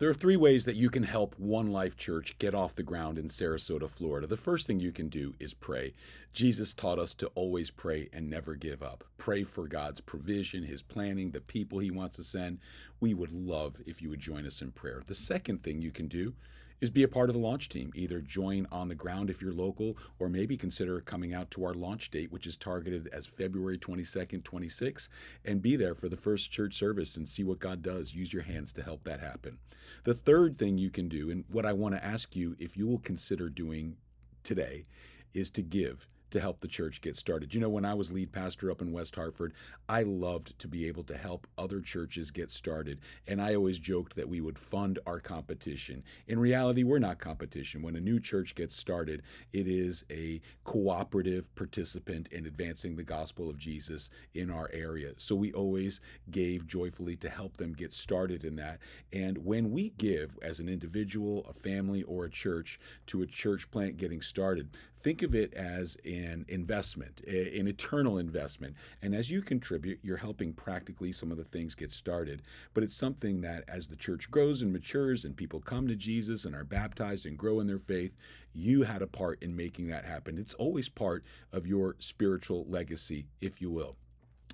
There are three ways that you can help One Life Church get off the ground in Sarasota, Florida. The first thing you can do is pray. Jesus taught us to always pray and never give up. Pray for God's provision, His planning, the people He wants to send. We would love if you would join us in prayer. The second thing you can do is be a part of the launch team. Either join on the ground if you're local, or maybe consider coming out to our launch date, which is targeted as February 22nd, 26, and be there for the first church service and see what God does. Use your hands to help that happen. The third thing you can do, and what I want to ask you if you will consider doing today, is to give to help the church get started. You know, when I was lead pastor up in West Hartford, I loved to be able to help other churches get started. And I always joked that we would fund our competition. In reality, we're not competition. When a new church gets started, it is a cooperative participant in advancing the gospel of Jesus in our area. So we always gave joyfully to help them get started in that. And when we give as an individual, a family, or a church to a church plant getting started, think of it as an investment, an eternal investment. And as you contribute, you're helping practically some of the things get started. But it's something that as the church grows and matures and people come to Jesus and are baptized and grow in their faith, you had a part in making that happen. It's always part of your spiritual legacy, if you will.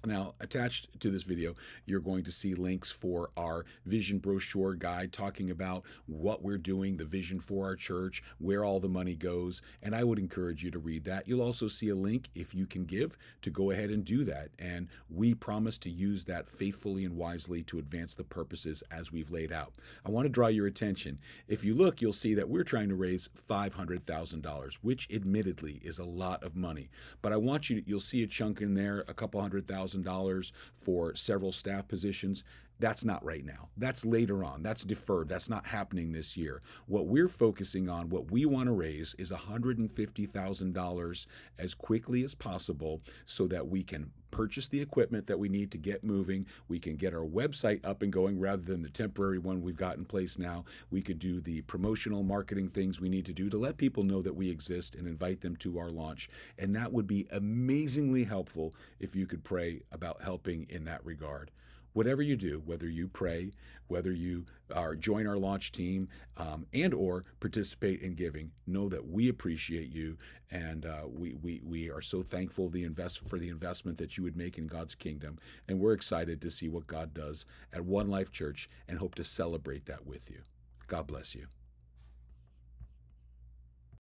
Now, attached to this video, you're going to see links for our vision brochure guide talking about what we're doing, the vision for our church, where all the money goes, and I would encourage you to read that. You'll also see a link, if you can give, to go ahead and do that, and we promise to use that faithfully and wisely to advance the purposes as we've laid out. I want to draw your attention. If you look, you'll see that we're trying to raise $500,000, which admittedly is a lot of money, but I want you'll see a chunk in there, a couple $100,000 for several staff positions. That's not right now. That's later on. That's deferred. That's not happening this year. What we're focusing on, what we want to raise, is $150,000 as quickly as possible so that we can purchase the equipment that we need to get moving. We can get our website up and going rather than the temporary one we've got in place now. We could do the promotional marketing things we need to do to let people know that we exist and invite them to our launch. And that would be amazingly helpful if you could pray about helping in that regard. Whatever you do, whether you pray, whether you join our launch team, and or participate in giving, know that we appreciate you, and we are so thankful for the investment that you would make in God's kingdom, and we're excited to see what God does at One Life Church and hope to celebrate that with you. God bless you.